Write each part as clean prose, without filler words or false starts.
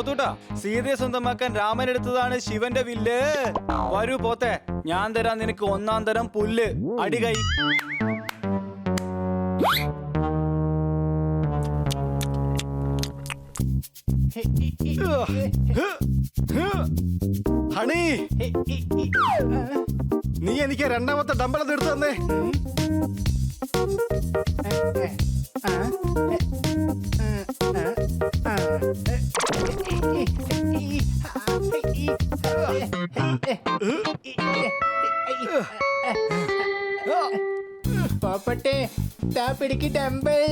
പോത്തൂട്ടാ, സീതയെ സ്വന്തമാക്കാൻ രാമൻ എടുത്തതാണ് ശിവന്റെ വില്ല്. വരൂ പോത്തെ, ഞാൻ തരാം നിനക്ക് ഒന്നാം തരം പുല്ല്. അടികൈ. ഹണി, നീ എനിക്ക് രണ്ടാമത്തെ ഡമ്പലത് എടുത്തു തന്നേ. പോപ്പട്ടെ, താ പിടിക്ക് ഡംബിൾ.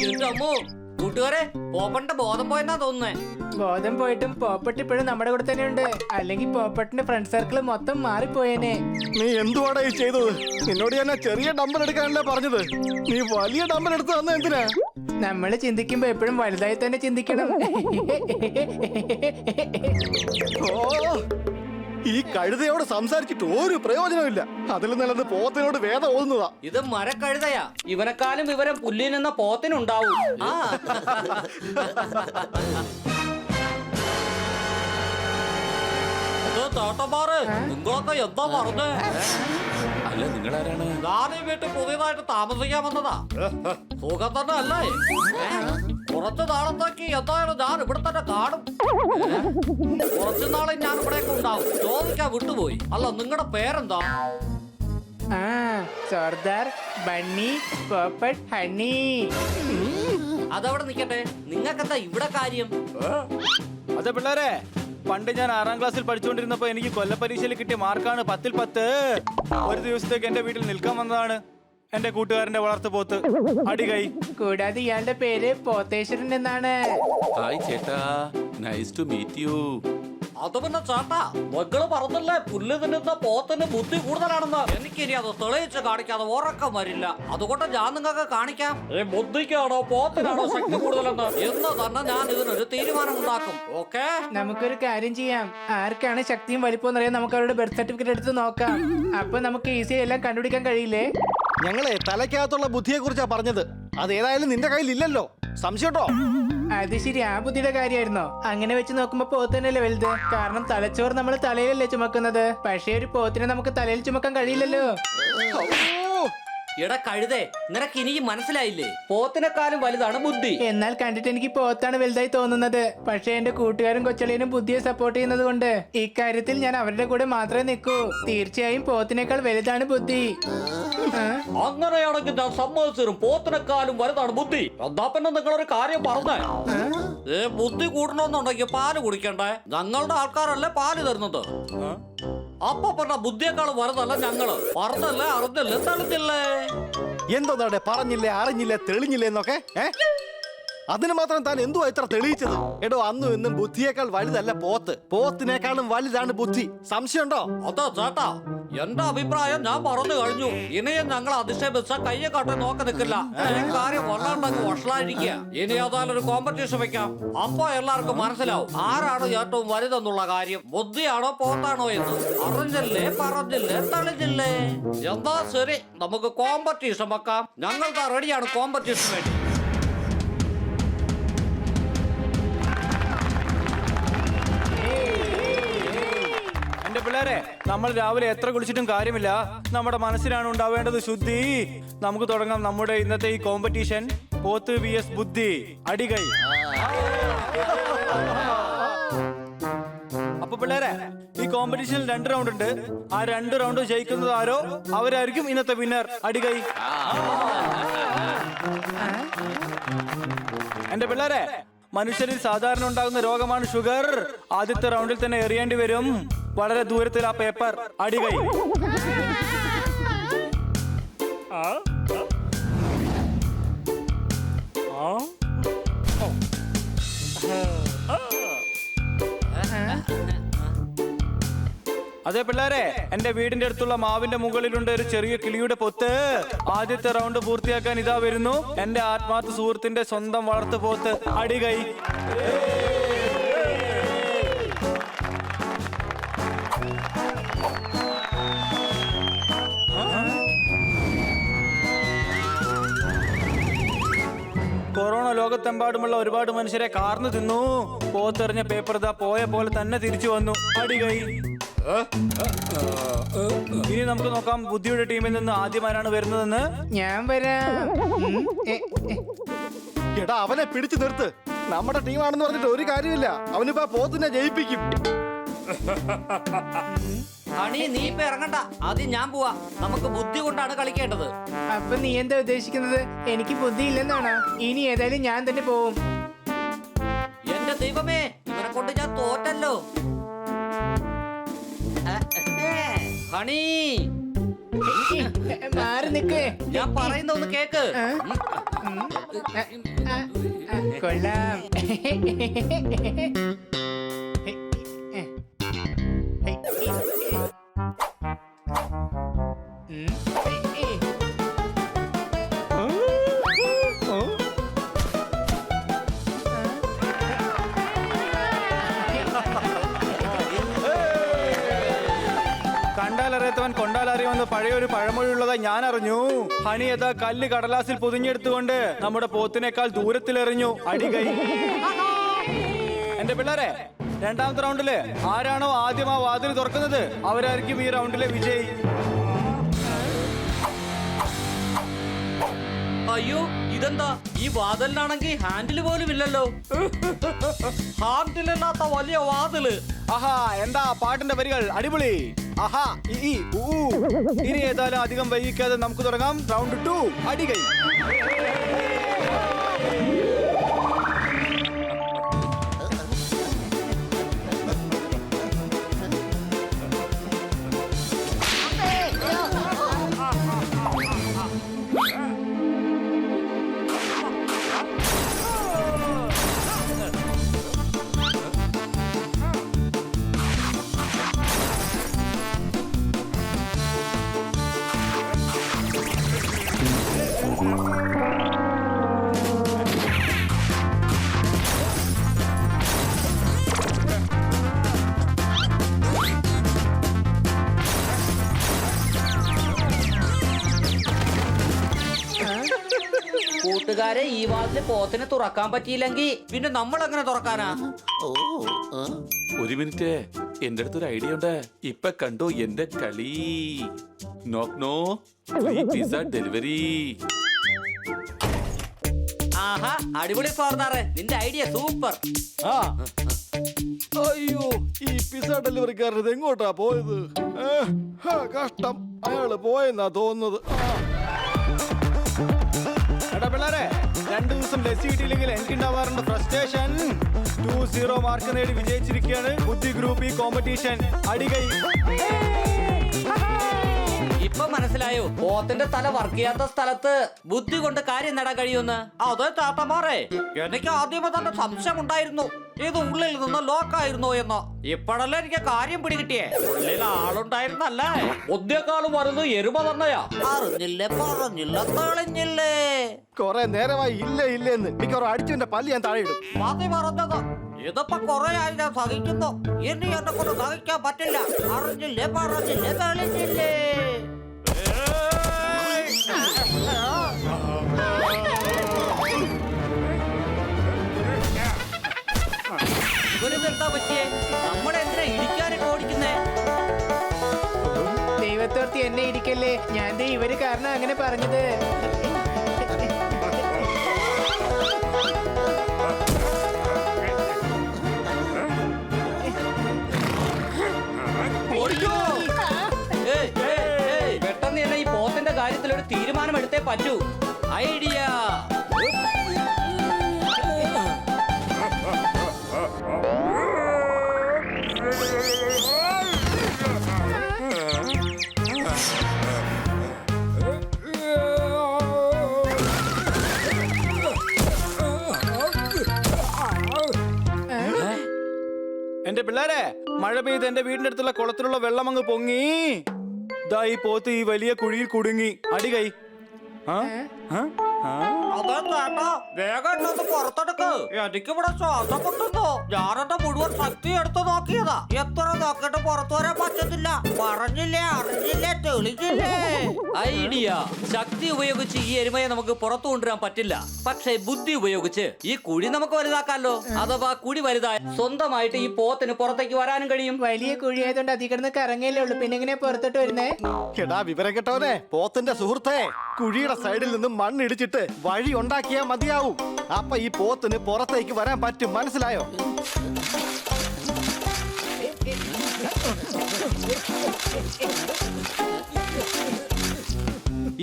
എന്റെ അമ്മോ, കൂട്ടുകാരെ, പോപ്പന്റെ ബോധം പോയെന്നാ തോന്നുന്നേ. ബോധം പോയിട്ടും പോപ്പട്ട് ഇപ്പോഴും നമ്മുടെ കൂടെ തന്നെ ഉണ്ട്. അല്ലെങ്കിൽ പോപ്പട്ടിന്റെ ഫ്രണ്ട് സർക്കിൾ മൊത്തം മാറിപ്പോയേനെ. നീ എന്തുവാടാ ഈ ചെയ്തത്? നിന്നോട് ഞാൻ ചെറിയ ഡമ്പൽ എടുക്കാനല്ലേ പറഞ്ഞത്? നീ വലിയ ഡമ്പൽ എടുത്ത് തന്ന എന്തിനാ? നമ്മൾ ചിന്തിക്കുമ്പോ എപ്പോഴും വലുതായി തന്നെ ചിന്തിക്കണം. ഓ, ഈ കഴുതയോട് സംസാരിച്ചിട്ട് ഒരു പ്രയോജനമില്ല. അതിൽ നല്ലത് പോത്തിനോട് വേദം ഓതുന്നതാ. ഇത് മരക്കഴുതയാ. ഇവനെക്കാളും വിവരം പുല്ലിനെന്ന പോത്തിനുണ്ടാവും. ആ തോട്ടമാറ്, നിങ്ങളൊക്കെ എന്താ പറഞ്ഞേ? അല്ല, നിങ്ങളാരാണ്? ഞാനീ വീട്ടിൽ പുതിയതായിട്ട് താമസിക്കാൻ വന്നതാ. സുഖം തന്നെ അല്ലേ? കുറച്ചു നാളത്തേക്ക് എന്തായാലും ഞാൻ ഇവിടെ തന്നെ കാണും. കുറച്ചു നാളെ ഞാൻ ഇവിടേക്ക് ഉണ്ടാവും. ചോദിക്കാൻ വിട്ടുപോയി. അല്ല, നിങ്ങളുടെ പേരെന്താ? Sardar, Bunny, Popat, Honey. അതവിടെ നിക്കട്ടെ. നിങ്ങൾക്കെന്താ ഇവിടെ കാര്യം? അതെ പിള്ളേരെ, പണ്ട് ഞാൻ 6ാം ക്ലാസ്സിൽ പഠിച്ചുകൊണ്ടിരുന്നപ്പോ എനിക്ക് കൊല്ലപ്പരീക്ഷയിൽ കിട്ടിയ മാർക്കാണ് 10ൽ 10. ഒരു ദിവസത്തേക്ക് എന്റെ വീട്ടിൽ നിൽക്കാൻ വന്നതാണ് എന്റെ കൂട്ടുകാരന്റെ വളർത്തു പോത്ത്. അടികൈ. കൂടാതെ ഇയാളുടെ പേര് പോത്തേശ്വരൻ എന്നാണ്. ഹായ് ചേട്ടാ, നൈസ് ടു മീറ്റ് യു. അത് പിന്നെ ചേട്ടാ, മക്കള് പറഞ്ഞല്ലേ പുല്ല് തിന്നുന്ന പോത്തിന് ബുദ്ധി കൂടുതലാണെന്ന്. എനിക്കിനി അത് തെളിയിച്ച് കാണിക്കാതെ ഉറക്കം വരില്ല. അതുകൊണ്ട് ഞാൻ നിങ്ങൾക്ക് കാണിക്കാം. ബുദ്ധിക്കാണോ പോത്തിനാണോ ശക്തി കൂടുതലെന്ന് എന്ന് തന്നെ ഞാൻ ഇതിനൊരു തീരുമാനം ഉണ്ടാക്കും. ഓക്കെ, നമുക്കൊരു കാര്യം ചെയ്യാം. ആർക്കാണ് ശക്തിയും വലിപ്പവും അറിയാൻ നമുക്ക് അവരുടെ ബർത്ത് സർട്ടിഫിക്കറ്റ് എടുത്ത് നോക്കാം. അപ്പൊ നമുക്ക് ഈസി എല്ലാം കണ്ടുപിടിക്കാൻ കഴിയില്ലേ? ഞങ്ങളെ തലയ്ക്കകത്തുള്ള ബുദ്ധിയെ കുറിച്ചാ പറഞ്ഞത്. അതേതായാലും നിന്റെ കയ്യിൽ ഇല്ലല്ലോ. സംശയട്ടോ? അത് ശരി, ആ ബുദ്ധിയുടെ കാര്യമായിരുന്നോ? അങ്ങനെ വെച്ച് നോക്കുമ്പോ പോത്തന്നല്ലേ വലുത്. കാരണം തലച്ചോറ് നമ്മൾ തലയിലല്ലേ ചുമക്കുന്നത്. പക്ഷേ ഒരു പോത്തിനെ നമുക്ക് തലയിൽ ചുമക്കാൻ കഴിയില്ലല്ലോ. എടാ കഴുതേ, നിനക്ക് ഇനിയും മനസ്സിലായില്ലേ? പോത്തിനെക്കാളും വലുതാണ് ബുദ്ധി. എന്നാൽ കണ്ടിട്ട് എനിക്ക് പോത്താണ് വലുതായി തോന്നുന്നത്. പക്ഷേ എന്റെ കൂട്ടുകാരും കൊച്ചളിയനും ബുദ്ധിയെ സപ്പോർട്ട് ചെയ്യുന്നത് കൊണ്ട് ഇക്കാര്യത്തിൽ ഞാൻ അവരുടെ കൂടെ മാത്രമേ നിൽക്കൂ. തീർച്ചയായും പോത്തിനേക്കാൾ വലുതാണ് ബുദ്ധി. അങ്ങനെയാണെങ്കിൽ ഞാൻ സമ്മതിച്ചു. പോത്തിനെക്കാളും വലുതാണ് ബുദ്ധി. എന്താ പിന്നെ നിങ്ങളൊരു കാര്യം പറഞ്ഞേ? ബുദ്ധി കൂടണമെന്നുണ്ടെങ്കിൽ പാല് കുടിക്കണ്ടേ? ഞങ്ങളുടെ ആൾക്കാരല്ലേ പാല് തരുന്നത്. അപ്പൊ പറഞ്ഞ ബുദ്ധിയെക്കാളും വലുതല്ല ഞങ്ങള്. പറഞ്ഞല്ലേ, അറിഞ്ഞില്ലേ, തെളിഞ്ഞില്ലേ? എന്തോന്നാടെ പറഞ്ഞില്ലേ, അറിഞ്ഞില്ലേ, തെളിഞ്ഞില്ലേ എന്നൊക്കെ? അതിന് മാത്രം താൻ എന്തുവാ ഇത്ര തെളിയിച്ചത്? എടോ, അന്നും ഇന്നും ബുദ്ധിയേക്കാൾ വലുതല്ല പോത്ത്. പോത്തിനേക്കാളും വലുതാണ് ബുദ്ധി. സംശയമുണ്ടോ? അതാ ചേട്ടാ, എന്റെ അഭിപ്രായം ഞാൻ പറഞ്ഞു കഴിഞ്ഞു. ഇനിയും ഞങ്ങൾ അതിശയിച്ച കയ്യെ കാട്ടെ നോക്കി നിൽക്കില്ല. ഈ കാര്യം വല്ലാണ്ടങ്ങ് വഷളായിരിക്കുക. ഇനി ഏതായാലും ഒരു കോമ്പറ്റീഷൻ വെക്കാം. അപ്പൊ എല്ലാവർക്കും മനസ്സിലാവും ആരാണ് ഏറ്റവും വലുതെന്നുള്ള കാര്യം. ബുദ്ധിയാണോ പോത്താണോ എന്ന്. അറിഞ്ഞില്ലേ, പറഞ്ഞില്ലേ, തെളിഞ്ഞില്ലേ? എന്താ ശരി, നമുക്ക് കോമ്പറ്റീഷൻ വെക്കാം. ഞങ്ങൾക്ക് റെഡിയാണ് കോമ്പറ്റീഷൻ വേണ്ടി. എന്റെ പിള്ളേരെ, നമ്മൾ രാവിലെ എത്ര കുളിച്ചിട്ടും കാര്യമില്ല. നമ്മുടെ മനസ്സിലാണ് ഉണ്ടാവേണ്ടത് ശുദ്ധി. നമുക്ക് തുടങ്ങാം നമ്മുടെ ഇന്നത്തെ ഈ കോമ്പറ്റീഷൻ. പോത്ത് vs ബുദ്ധി. അടികൈ. അപ്പൊ പിള്ളേരെ, ഈ കോമ്പറ്റീഷനിൽ 2 റൗണ്ട് ഉണ്ട്. ആ 2 റൗണ്ട് ജയിക്കുന്നത് ആരോ അവരായിരിക്കും ഇന്നത്തെ വിന്നർ. അടികൈ. എന്റെ പിള്ളേരെ, മനുഷ്യരിൽ സാധാരണ ഉണ്ടാകുന്ന രോഗമാണ് ഷുഗർ. ആദ്യത്തെ റൗണ്ടിൽ തന്നെ എറിയേണ്ടി വരും. വളരെ ദൂരത്തിൽ ആ പേപ്പർ. അടികൈ. അതെ പിള്ളേരെ, എന്റെ വീടിന്റെ അടുത്തുള്ള മാവിന്റെ മുകളിലുണ്ട് ഒരു ചെറിയ കിളിയുടെ പൊത്ത്. ആദ്യത്തെ റൗണ്ട് പൂർത്തിയാക്കാൻ ഇതാ വരുന്നു എന്റെ ആത്മാർത്ഥ സുഹൃത്തിന്റെ സ്വന്തം വളർത്തു പോത്ത്. അടികൈ. ലോകത്തെമ്പാടുമുള്ള ഒരുപാട് മനുഷ്യരെ കാർന്നു തിന്നു. പോത്തെറിഞ്ഞ പേപ്പർ ഇതാ പോയ പോലെ തന്നെ തിരിച്ചു വന്നു. അടികൈ. ഇനി നമുക്ക് നോക്കാം ബുദ്ധിയുടെ ടീമിൽ നിന്ന് ആദ്യം ആരാണ് വരുന്നതെന്ന്. ഞാൻ വരാം. എടാ അവനെ പിടിച്ചു നിർത്ത്. നമ്മുടെ ടീമാണെന്ന് പറഞ്ഞിട്ട് ഒരു കാര്യമില്ല. അവനിപ്പോ പോത്തിനെ ജയിപ്പിക്കും. ഹണി നീ ഇപ്പൊ ഇറങ്ങണ്ട, ആദ്യം ഞാൻ പോവാ. നമുക്ക് ബുദ്ധി കൊണ്ടാണ് കളിക്കേണ്ടത്. അപ്പൊ നീ എന്താ ഉദ്ദേശിക്കുന്നത്? എനിക്ക് ബുദ്ധി ഇല്ലെന്നാണോ? ഇനി ഏതായാലും ഞാൻ തന്നെ പോവും. എന്റെ ദൈവമേ, ഇവനെ കൊണ്ട് ഞാൻ തോറ്റല്ലോ. ഹണി മാറി നിക്ക്. ഞാൻ പറയുന്ന ഒന്ന് കേക്ക്. കൊള്ളാം. കണ്ടാലറിയാത്തവൻ കൊണ്ടാലറിയുമെന്ന് പഴയൊരു പഴമൊഴി ഉള്ളതായി ഞാൻ അറിഞ്ഞു. ഹണി യഥാ കല്ല് കടലാസിൽ പൊതിഞ്ഞെടുത്തുകൊണ്ട് നമ്മുടെ പോത്തിനേക്കാൾ ദൂരത്തിലെറിഞ്ഞു. അടികൈ. എന്റെ പിള്ളേരെ, രണ്ടാമത്തെ റൗണ്ടില് ആരാണോ ആദ്യം ആ വാതിൽ തുറക്കുന്നത് അവരായിരിക്കും ഈ റൗണ്ടിലെ വിജയി. അയ്യോ, ഇതെന്താ ഈ വാതിലിനാണെങ്കിൽ ഹാൻഡിൽ പോലും ഇല്ലല്ലോ. ഹാൻഡിലില്ലാത്ത വലിയ വാതില്. ആഹാ, എന്താ പാട്ടിന്റെ വരികൾ അടിപൊളി. ആഹാ, ഈ ഊ. ഇനി ഏതായാലും അധികം വൈകിക്കാതെ നമുക്ക് തുടങ്ങാം റൗണ്ട് 2. അടികൈ. കൂട്ടുകാരെ, ഈ വാതില് പോത്തിനെ തുറക്കാൻ പറ്റിയില്ലെങ്കിൽ പിന്നെ നമ്മൾ എങ്ങനെ തുറക്കാനാ? ഒരു മിനിറ്റ്, എന്റെ അടുത്തൊരു ഐഡിയ ഉണ്ട്. ഇപ്പൊ കണ്ടോ എന്റെ കളി. നോക്ക് നോ ഫ്രീ പിസ്സ ഡെലിവറി. ആഹാ, അടിപൊളി ഫോർദാറ്, നിന്റെ ഐഡിയ സൂപ്പർ. ആ അയ്യോ, ഈ പിസ്സ ഡെലിവറിക്കാരൻ ഇത് എങ്ങോട്ടാ പോയത്? കഷ്ടം, അയാള് പോയെന്നാ തോന്നുന്നത്. എടാ പിള്ളേരെ, 2 ദിവസം ലസ്സി കിട്ടിയില്ലെങ്കിൽ എനിക്കുണ്ടാവാറുണ്ട് ഫ്രസ്ട്രേഷൻ. 2-0 മാർക്ക് നേടി വിജയിച്ചിരിക്കുകയാണ് ബുദ്ധി ഗ്രൂപ്പ് ഈ കോമ്പറ്റീഷൻ. അടികൈ. ഇപ്പൊ മനസ്സിലായോ പോത്തിന്റെ തല വർക്ക് ചെയ്യാത്ത സ്ഥലത്ത് ബുദ്ധി കൊണ്ട് കാര്യം നേടാൻ കഴിയുമെന്ന്? അതെ താത്തമാരെ, എനിക്ക് ആദ്യമേ തന്നെ സംശയം ഉണ്ടായിരുന്നു ഇത് ഉള്ളിൽ നിന്ന് ലോക്കായിരുന്നോ എന്നോ. ഇപ്പോഴല്ലേ എനിക്ക് കാര്യം പിടികിട്ടിയേ. ഉള്ളിൽ ആളുണ്ടായിരുന്നല്ലേ. ബുദ്ധിയെക്കാളും വരുന്നു എരുമ തന്നെയാ. അറിഞ്ഞില്ലേ, പറഞ്ഞില്ല, തെളിഞ്ഞില്ലേ. കൊറേ നേരമായി ഇല്ലേ ഇല്ലേന്ന്. മിക്കവാറും അടിച്ചവന്റെ പല്ല് ഞാൻ താഴെ ഇടും. മതി പറഞ്ഞത്. ഇതിപ്പോ കൊറേ ആയി ഞാൻ സഹിക്കുന്നു. ഇനി എന്നെ കൊണ്ട് സഹിക്കാൻ പറ്റില്ല. അറിഞ്ഞില്ലേ, പറഞ്ഞില്ലേ, തെളിഞ്ഞില്ലേ. ഇവനെന്താ പറ്റിയേ? നമ്മളെന്തിനാ ഇടിക്കാനൊക്കെ ഓടിക്കുന്നേ? ദൈവത്തോർത്തി എന്നെ ഇരിക്കല്ലേ. ഞാൻ ദേ ഇവര് കാരണം അങ്ങനെ പറഞ്ഞത്. പെട്ടെന്ന് തന്നെ ഈ പോത്തിന്റെ കാര്യത്തിൽ ഒരു തീരുമാനം എടുത്തേ പറ്റൂ. ഐഡിയ. എന്റെ പിള്ളേരെ, മഴ പെയ്ത് എന്റെ വീടിന്റെ അടുത്തുള്ള കുളത്തിലുള്ള വെള്ളം അങ്ങ് പൊങ്ങി. ദാ ഈ പോത്ത് ഈ വലിയ കുഴിയിൽ കുടുങ്ങി. അടികൈ. ആ? ആ? ആ? അതെ ചേട്ടാ, വേഗം എന്നെ ഒന്ന് പുറത്തെടുക്ക്. എനിക്കിവിടെ ശ്വാസം മുട്ടുന്നു. ഞാനെന്റെ മുഴുവൻ ശക്തി എടുത്തു നോക്കിയതാ. എത്ര നോക്കിട്ട് പുറത്തു വരാൻ പറ്റത്തില്ല. പറഞ്ഞില്ലേ, അറിഞ്ഞില്ലേ, തെളിഞ്ഞില്ലേ? ഐഡിയ. ശക്തി ഉപയോഗിച്ച് ഈ എരുമയെ നമുക്ക് പുറത്തു കൊണ്ടുവരാൻ പറ്റില്ല. പക്ഷെ ബുദ്ധി ഉപയോഗിച്ച് ഈ കുഴി നമുക്ക് വലുതാക്കാമല്ലോ. അഥവാ കുഴി വലുതായ സ്വന്തമായിട്ട് ഈ പോത്തിന് പുറത്തേക്ക് വരാനും കഴിയും. വലിയ കുഴിയായതുകൊണ്ട് അതി കിടന്ന് കറങ്ങല്ലേ ഉള്ളൂ. പിന്നെ എങ്ങനെ പുറത്തോട്ട് വരുന്നേ? എടാ വിവരം കേട്ടവനെ, പോത്തിന്റെ സുഹൃത്തെ, കുഴിയുടെ സൈഡിൽ നിന്നും മണ്ണിടിച്ചിട്ട് വഴി ഉണ്ടാക്കിയാ മതിയാവും. അപ്പൊ ഈ പോത്തിന് പുറത്തേക്ക് വരാൻ പറ്റും. മനസ്സിലായോ?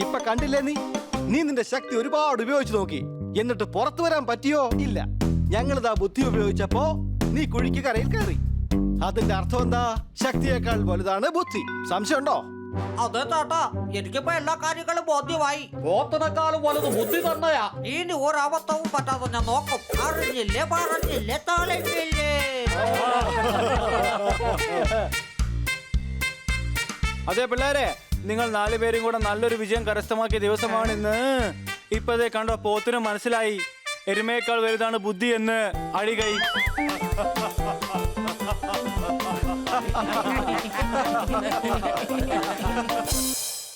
ഇപ്പൊ കണ്ടില്ലേ നീ നിന്റെ ശക്തി ഒരുപാട് ഉപയോഗിച്ചു നോക്കി, എന്നിട്ട് പുറത്തു വരാൻ പറ്റിയോ? ഇല്ല. ഞങ്ങളിതാ ബുദ്ധി ഉപയോഗിച്ചപ്പോ നീ കുഴിക്ക് കരയിൽ കയറി. അതിന്റെ അർത്ഥം എന്താ? ശക്തിയേക്കാൾ വലുതാണ് ബുദ്ധി. സംശയമുണ്ടോ? അതെ ചേട്ടാ, എനിക്കിപ്പോ എല്ലാ കാര്യങ്ങളും ബോധ്യമായി. പോത്തിനെക്കാളും വലുത് ബുദ്ധി തന്നെയാ. ഇനി ഒരബദ്ധവും പറ്റാതെ ഞാൻ നോക്കും. അറിഞ്ഞില്ലേ, പറഞ്ഞില്ലേ, തെളിഞ്ഞില്ലേ? അതെ പിള്ളേരെ, നിങ്ങൾ 4 പേരും കൂടെ നല്ലൊരു വിജയം കരസ്ഥമാക്കിയ ദിവസമാണ് ഇന്ന്. ഇപ്പതേ കണ്ടോ, പോത്തിന് മനസ്സിലായി എരുമയേക്കാൾ വലുതാണ് ബുദ്ധി എന്ന്. അടികൈ